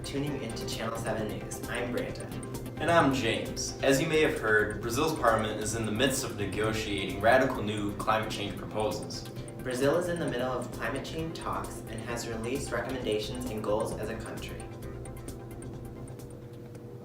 tuning into Channel 7 News. I'm Brandon. And I'm James. As you may have heard, Brazil's parliament is in the midst of negotiating radical new climate change proposals. Brazil is in the middle of climate change talks and has released recommendations and goals as a country.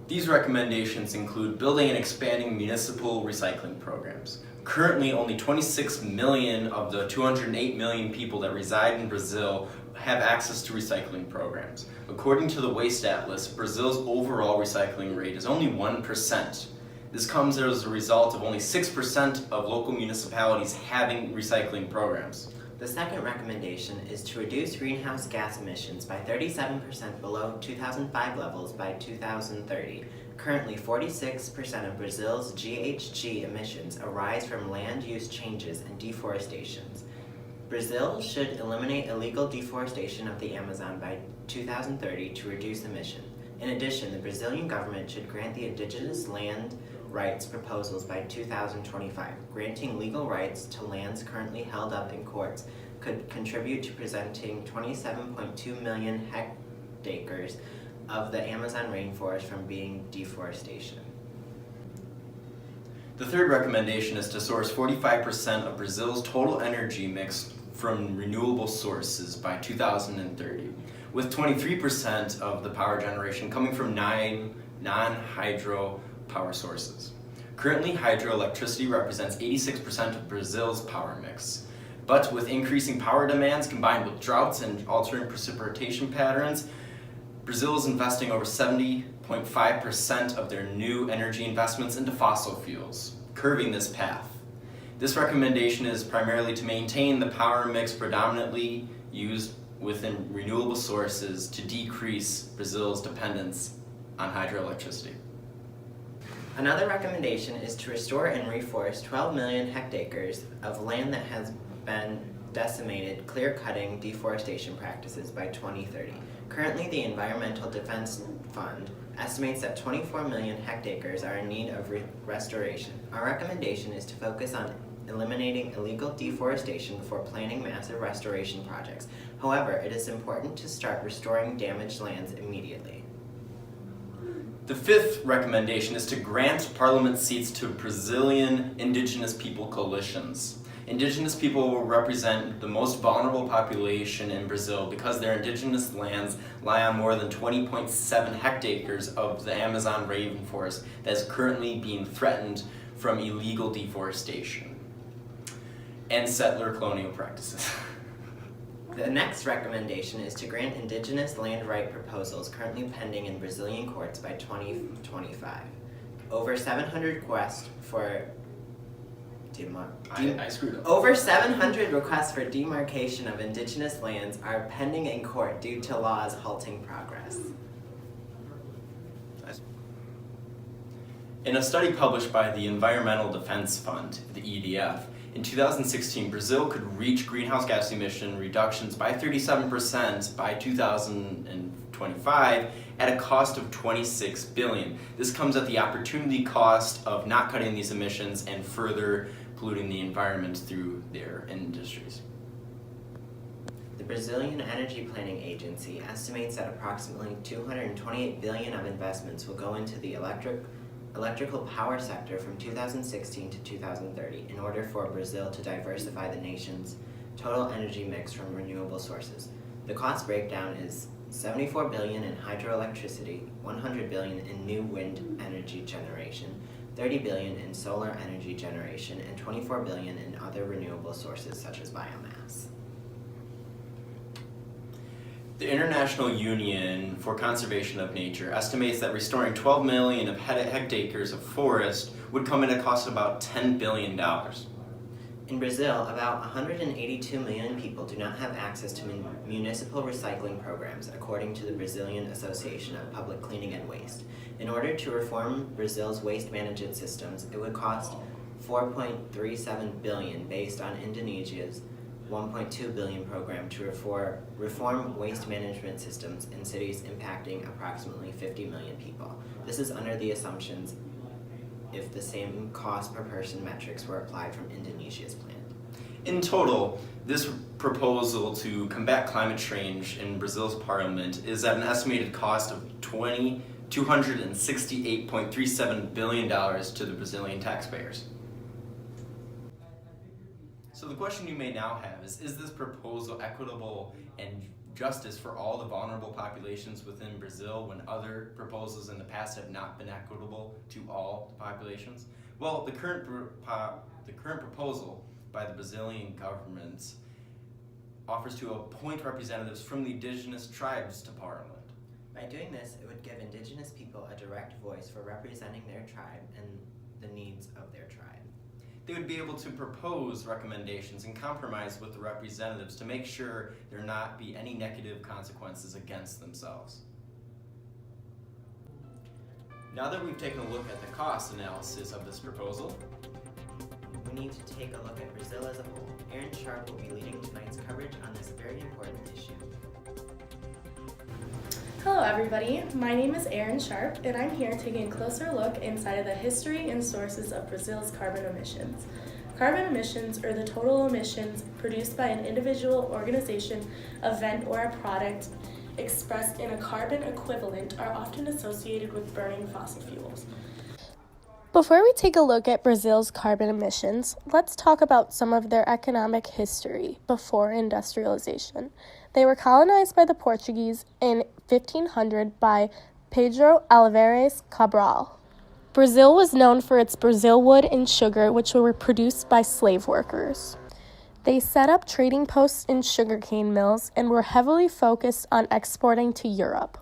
These recommendations include building and expanding municipal recycling programs. Currently, only 26 million of the 208 million people that reside in Brazil have access to recycling programs. According to the Waste Atlas, Brazil's overall recycling rate is only 1%. This comes as a result of only 6% of local municipalities having recycling programs. The second recommendation is to reduce greenhouse gas emissions by 37% below 2005 levels by 2030. Currently, 46% of Brazil's GHG emissions arise from land use changes and deforestation. Brazil should eliminate illegal deforestation of the Amazon by 2030 to reduce emissions. In addition, the Brazilian government should grant the indigenous land rights proposals by 2025. Granting legal rights to lands currently held up in courts could contribute to preventing 27.2 million hectares of the Amazon rainforest from being deforestation. The third recommendation is to source 45% of Brazil's total energy mix from renewable sources by 2030, with 23% of the power generation coming from 9 non-hydro power sources. Currently, hydroelectricity represents 86% of Brazil's power mix. But with increasing power demands combined with droughts and altering precipitation patterns, Brazil is investing over 70.5% of their new energy investments into fossil fuels, curving this path. This recommendation is primarily to maintain the power mix predominantly used within renewable sources to decrease Brazil's dependence on hydroelectricity. Another recommendation is to restore and reforest 12 million hectares of land that has been decimated clear-cutting deforestation practices by 2030. Currently, the Environmental Defense Fund estimates that 24 million hectares are in need of restoration. Our recommendation is to focus on eliminating illegal deforestation before planning massive restoration projects. However, it is important to start restoring damaged lands immediately. The fifth recommendation is to grant parliament seats to Brazilian indigenous people coalitions. Indigenous people will represent the most vulnerable population in Brazil because their indigenous lands lie on more than 20.7 hectares of the Amazon rainforest that is currently being threatened from illegal deforestation and settler colonial practices. The next recommendation is to grant indigenous land right proposals currently pending in Brazilian courts by 2025. Over 700 requests for Over 700 requests for demarcation of indigenous lands are pending in court due to laws halting progress. In a study published by the Environmental Defense Fund, the EDF, in 2016, Brazil could reach greenhouse gas emission reductions by 37% by 2025 at a cost of $26 billion. This comes at the opportunity cost of not cutting these emissions and further polluting the environment through their industries. The Brazilian Energy Planning Agency estimates that approximately $228 billion of investments will go into the electrical power sector from 2016 to 2030 in order for Brazil to diversify the nation's total energy mix from renewable sources. The cost breakdown is $74 billion in hydroelectricity, $100 billion in new wind energy generation, $30 billion in solar energy generation, and $24 billion in other renewable sources such as biomass. The International Union for Conservation of Nature estimates that restoring 12 million of hectares of forest would come at a cost of about $10 billion. In Brazil, about 182 million people do not have access to municipal recycling programs, according to the Brazilian Association of Public Cleaning and Waste. In order to reform Brazil's waste management systems, it would cost $4.37 billion based on Indonesia's $1.2 billion program to reform waste management systems in cities impacting approximately 50 million people. This is under the assumptions if the same cost per person metrics were applied from Indonesia's plan. In total, this proposal to combat climate change in Brazil's parliament is at an estimated cost of $268.37 billion to the Brazilian taxpayers. So the question you may now have is this proposal equitable and justice for all the vulnerable populations within Brazil when other proposals in the past have not been equitable to all the populations? Well, the current proposal by the Brazilian government offers to appoint representatives from the indigenous tribes to parliament. By doing this, it would give indigenous people a direct voice for representing their tribe and the needs of their tribe. They would be able to propose recommendations and compromise with the representatives to make sure there not be any negative consequences against themselves. Now that we've taken a look at the cost analysis of this proposal, we need to take a look at Brazil as a whole. Aaron Sharp will be leading tonight's coverage on this very important issue. Hello everybody, my name is Aaron Sharp and I'm here taking a closer look inside of the history and sources of Brazil's carbon emissions. Carbon emissions are the total emissions produced by an individual, organization, event, or a product expressed in a carbon equivalent are often associated with burning fossil fuels. Before we take a look at Brazil's carbon emissions, let's talk about some of their economic history before industrialization. They were colonized by the Portuguese in 1500 by Pedro Álvares Cabral. Brazil was known for its Brazil wood and sugar, which were produced by slave workers. They set up trading posts in sugarcane mills and were heavily focused on exporting to Europe.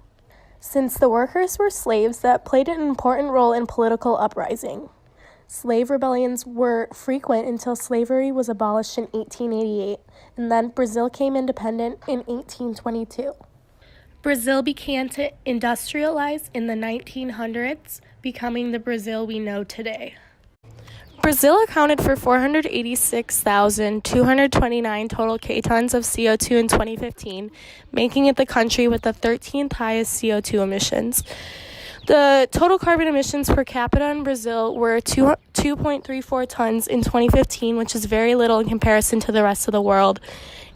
Since the workers were slaves, that played an important role in political uprising. Slave rebellions were frequent until slavery was abolished in 1888, and then Brazil came independent in 1822. Brazil began to industrialize in the 1900s, becoming the Brazil we know today. Brazil accounted for 486,229 total K-tons of CO2 in 2015, making it the country with the 13th highest CO2 emissions. The total carbon emissions per capita in Brazil were 2.34 tons in 2015, which is very little in comparison to the rest of the world.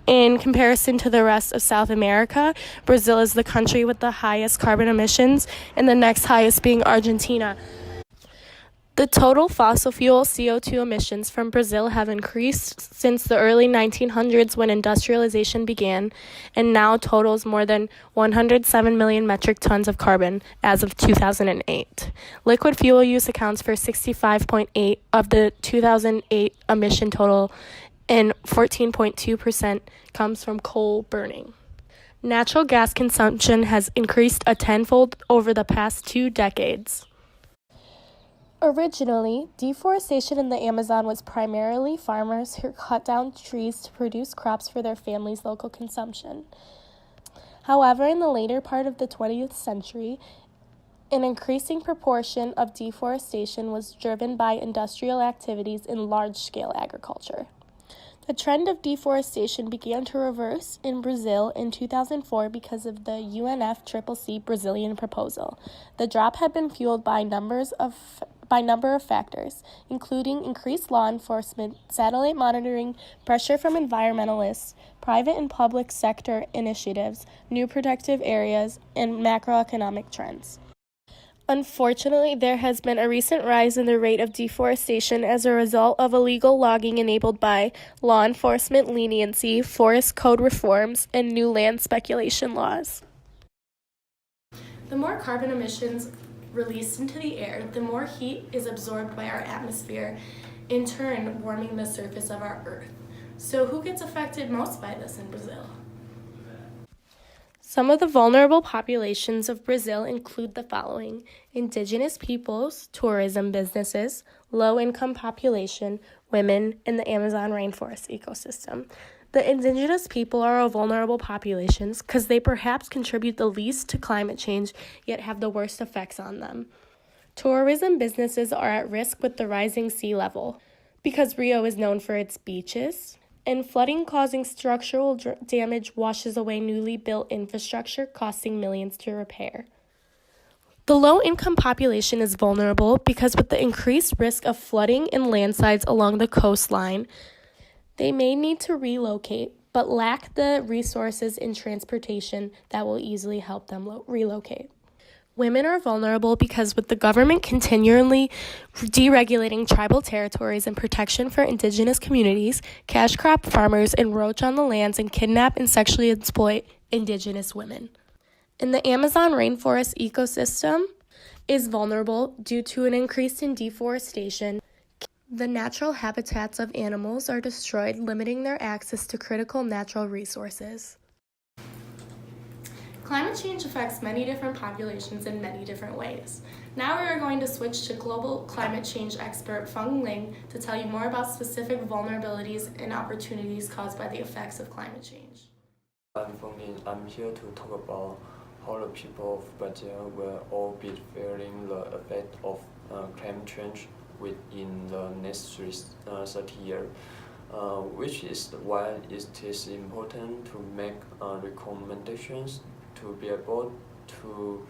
In comparison to the rest of South America, Brazil is the country with the highest carbon emissions, and the next highest being Argentina. The total fossil fuel CO2 emissions from Brazil have increased since the early 1900s when industrialization began, and now totals more than 107 million metric tons of carbon as of 2008. Liquid fuel use accounts for 65.8% of the 2008 emission total, and 14.2% comes from coal burning. Natural gas consumption has increased a tenfold over the past 2 decades. Originally, deforestation in the Amazon was primarily farmers who cut down trees to produce crops for their family's local consumption. However, in the later part of the 20th century, an increasing proportion of deforestation was driven by industrial activities in large-scale agriculture. The trend of deforestation began to reverse in Brazil in 2004 because of the UNFCCC Brazilian proposal. The drop had been fueled by number of factors, including increased law enforcement, satellite monitoring, pressure from environmentalists, private and public sector initiatives, new protective areas, and macroeconomic trends. Unfortunately, there has been a recent rise in the rate of deforestation as a result of illegal logging enabled by law enforcement leniency, forest code reforms, and new land speculation laws. The more carbon emissions released into the air, the more heat is absorbed by our atmosphere, in turn warming the surface of our Earth. So who gets affected most by this in Brazil? Some of the vulnerable populations of Brazil include the following: indigenous peoples, tourism businesses, low-income population, women, and the Amazon rainforest ecosystem. The indigenous people are vulnerable populations because they perhaps contribute the least to climate change, yet have the worst effects on them. Tourism businesses are at risk with the rising sea level because Rio is known for its beaches, and flooding causing structural damage washes away newly built infrastructure, costing millions to repair. The low-income population is vulnerable because with the increased risk of flooding and landslides along the coastline, They may need to relocate, but lack the resources in transportation that will easily help them relocate. Women are vulnerable because with the government continually deregulating tribal territories and protection for indigenous communities, cash crop farmers encroach on the lands and kidnap and sexually exploit indigenous women. And the Amazon rainforest ecosystem is vulnerable due to an increase in deforestation. The natural habitats of animals are destroyed, limiting their access to critical natural resources. Climate change affects many different populations in many different ways. Now we are going to switch to global climate change expert Feng Ling to tell you more about specific vulnerabilities and opportunities caused by the effects of climate change. I'm Feng Ling. I'm here to talk about how the people of Brazil will all be feeling the effect of climate change within the next 30 years. Which is why it is important to make recommendations to be able to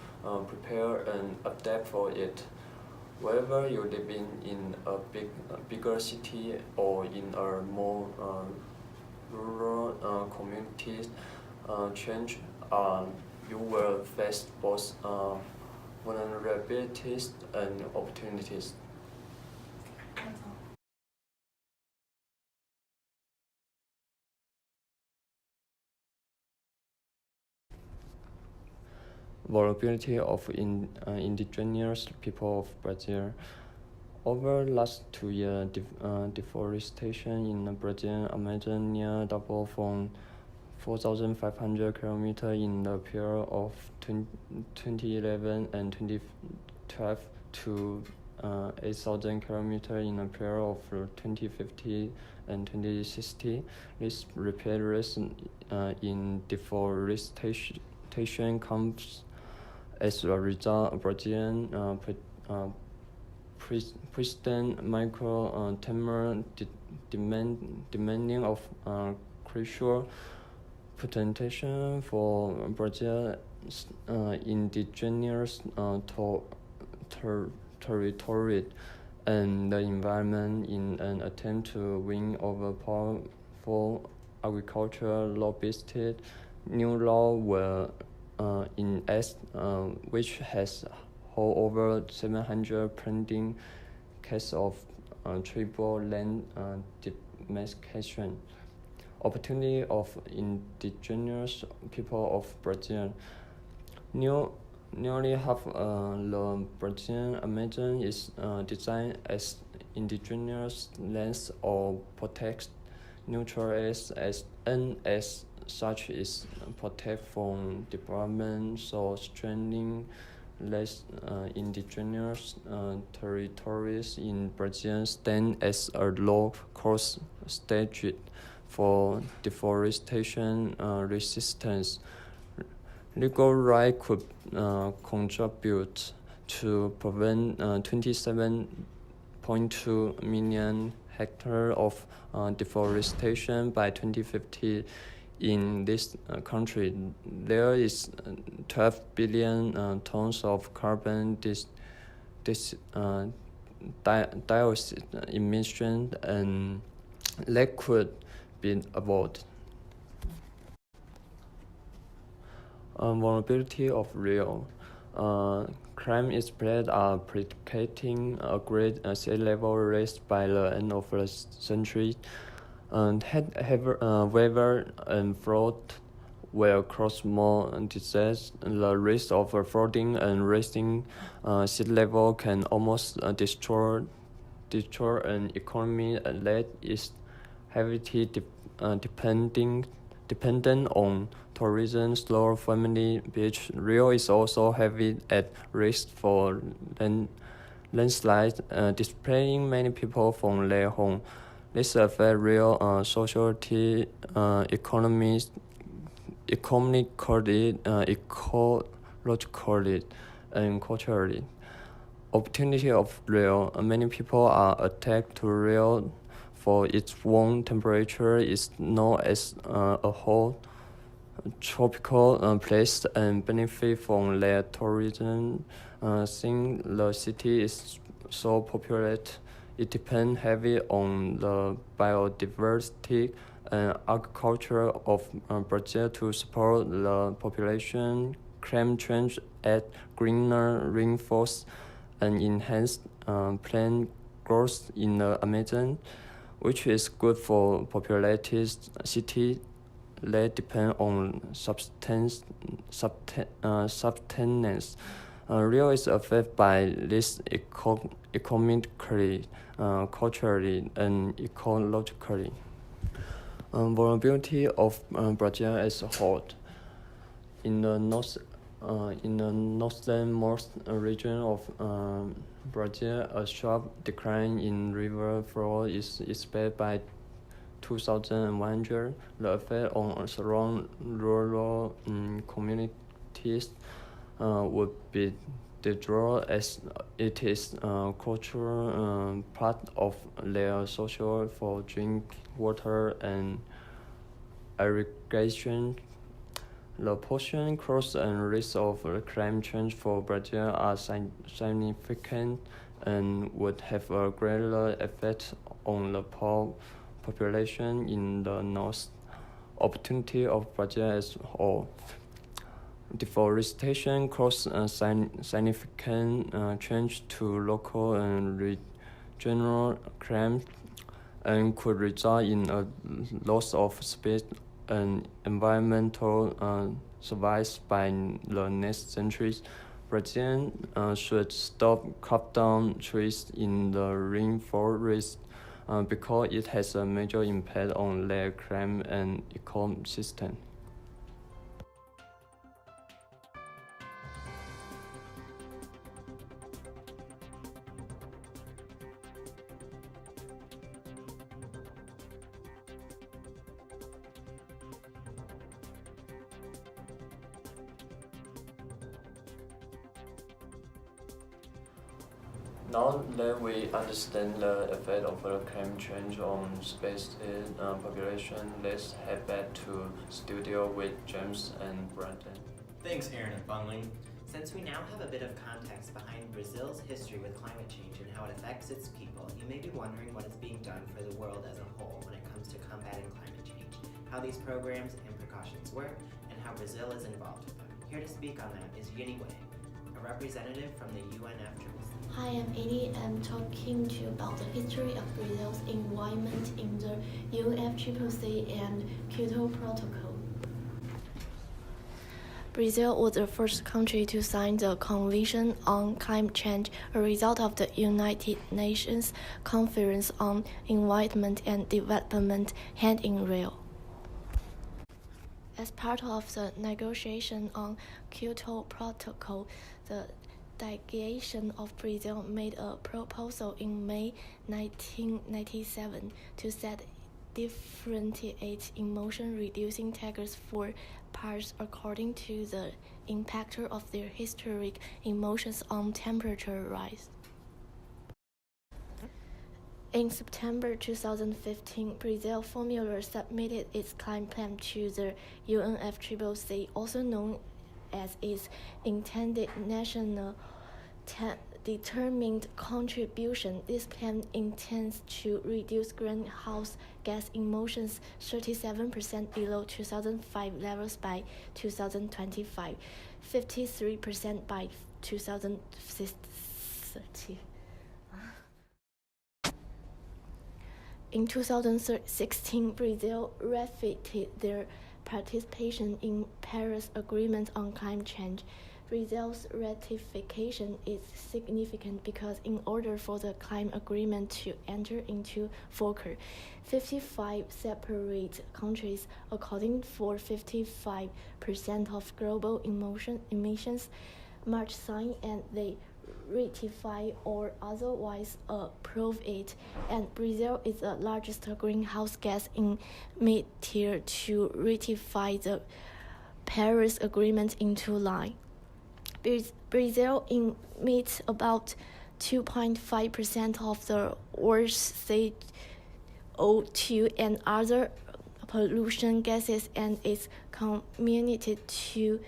prepare and adapt for it. Whether you live in a bigger city or in a more rural communities, change you will face both vulnerabilities and opportunities. Vulnerability of indigenous people of Brazil. Over the last 2 years, deforestation in Brazil Amazonia doubled from 4,500 kilometers in the period of 2011 and 2012 to 8,000 kilometers in the period of 2050 and 2060. This rapid rise in deforestation comes as a result of Brazilian persistent micro thermal demanding of crucial potential for Brazil's indigenous territory and the environment in an attempt to win over powerful agricultural lobbyists. New law were enacted, which has hold over 700 pending cases of tribal land demarcation. Opportunity of indigenous people of Brazil. Nearly half the Brazilian Amazon is designed as indigenous lands or protected neutral and as such is protected from development, so strengthening less indigenous territories in Brazil stand as a low-cost strategy for deforestation resistance. Legal right could contribute to prevent 27.2 million hectares of deforestation by 2050. In this country, there is 12 billion tons of carbon dioxide emission, and that could be avoided. Vulnerability of Rio. Crime spread are predicting a great sea level rise by the end of the century. Weather and flood will cause more disaster. The risk of flooding and rising sea level can almost destroy an economy that is heavily dependent on tourism. Slow family beach. Rio is also heavy at risk for landslides, displacing many people from their home. This affects Rio society, economically, ecologically, and culturally. Opportunity of Rio. Many people are attracted to Rio for its warm temperature. Is known as a whole tropical place and benefit from their tourism. Since the city is so populated, it depends heavily on the biodiversity and agriculture of Brazil to support the population, climate change, add greener rainforests, and enhance plant growth in the Amazon, which is good for populated cities that depend on subsistence. Rio is affected by this economically, culturally, and ecologically. Vulnerability of Brazil as a whole. In the northernmost region of Brazil, a sharp decline in river flow is expected by 2100. The effect on surrounding rural communities would be dangerous as it is a cultural part of their social for drink water and irrigation. The pollution costs and risks of climate change for Brazil are significant and would have a greater effect on the poor population in the north. Opportunity of Brazil as a whole. Deforestation causes significant change to local and regional climate and could result in a loss of species and environmental survives by the next centuries. Brazil should stop cut down trees in the rainforest because it has a major impact on their climate and ecosystem. Now that we understand the effect of climate change on species population, let's head back to studio with James and Brandon. Thanks, Aaron and Funling. Since we now have a bit of context behind Brazil's history with climate change and how it affects its people, you may be wondering what is being done for the world as a whole when it comes to combating climate change, how these programs and precautions work, and how Brazil is involved with them. Here to speak on that is Yini Wei, a representative from the UNFCCC. Hi, I'm Annie. I'm talking to you about the history of Brazil's involvement in the UNFCCC and Kyoto Protocol. Brazil was the first country to sign the Convention on Climate Change, a result of the United Nations Conference on Environment and Development held in Rio. As part of the negotiation on Kyoto Protocol, the delegation of Brazil made a proposal in May 1997 to set differentiate emission-reducing targets for parts according to the impact of their historic emissions on temperature rise. In September 2015, Brazil formally submitted its climate plan to the UNFCCC, also known as its intended national determined contribution. This plan intends to reduce greenhouse gas emissions 37% below 2005 levels by 2025, 53% by 2030. In 2016, Brazil ratified their participation in Paris Agreement on Climate Change. Brazil's ratification is significant because in order for the climate agreement to enter into force, 55 separate countries accounting for 55% of global emissions must sign and they ratify or otherwise approve it, and Brazil is the largest greenhouse gas emitter to ratify the Paris Agreement into line. Brazil emits about 2.5% of the world's CO2 and other pollution gases and is committed to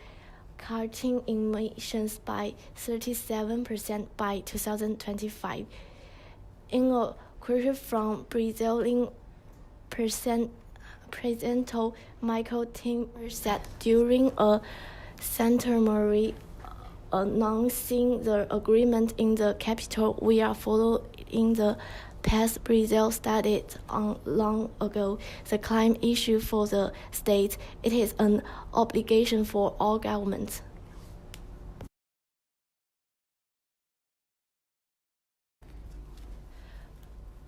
cutting emissions by 37% by 2025. In a quote from Brazilian President Michael Temer said during a ceremony announcing the agreement in the capital, "We are following the path Brazil started on long ago. The climate issue for the state. It is an obligation for all governments."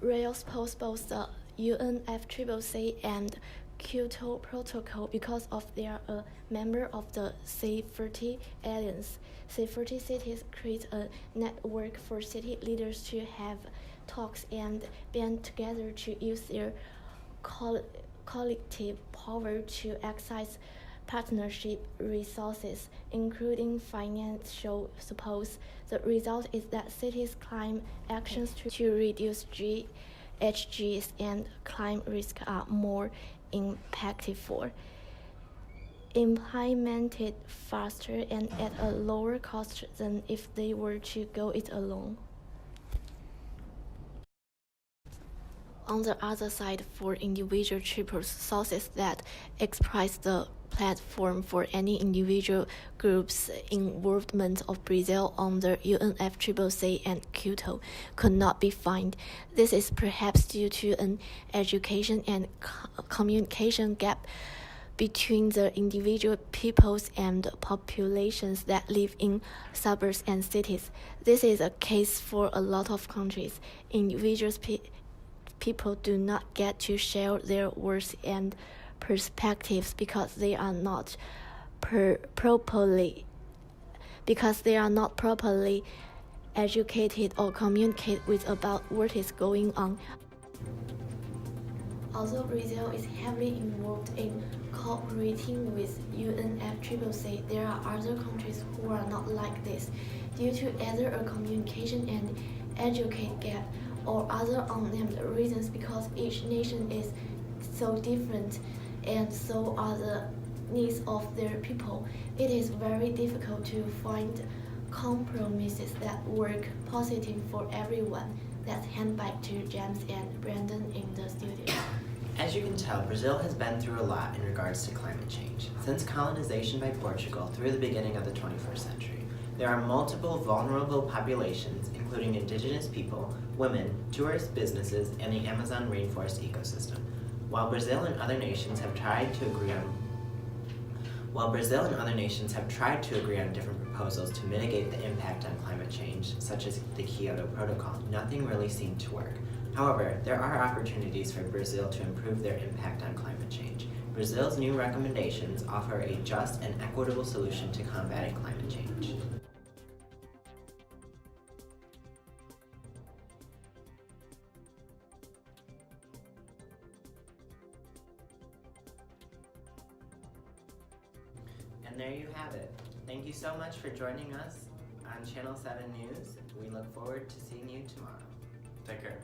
Rio supports both the UNFCCC and Kyoto Protocol because of they are a member of the C40 Alliance. C40 cities create a network for city leaders to have talks and band together to use their collective power to access partnership resources, including financial support. The result is that cities' climate actions to reduce GHGs and climate risk are more impactful, implemented faster, and at a lower cost than if they were to go it alone. On the other side, for individual triple sources that express the platform for any individual group's involvement of Brazil under UNFCCC and Kyoto could not be found. This is perhaps due to an education and communication gap between the individual peoples and populations that live in suburbs and cities. This is a case for a lot of countries. Individuals people do not get to share their words and perspectives because they are not properly educated or communicate with about what is going on. Although Brazil is heavily involved in cooperating with UNFCCC, there are other countries who are not like this, due to either a communication and educate gap or other unnamed reasons, because each nation is so different and so are the needs of their people. It is very difficult to find compromises that work positive for everyone. Let's hand back to James and Brandon in the studio. As you can tell, Brazil has been through a lot in regards to climate change. Since colonization by Portugal through the beginning of the 21st century, there are multiple vulnerable populations, including indigenous people, women, tourist businesses, and the Amazon rainforest ecosystem. While Brazil and other nations have tried to agree on different proposals to mitigate the impact on climate change, such as the Kyoto Protocol, nothing really seemed to work. However, there are opportunities for Brazil to improve their impact on climate change. Brazil's new recommendations offer a just and equitable solution to combating climate change. And there you have it. Thank you so much for joining us on Channel 7 News. We look forward to seeing you tomorrow. Take care.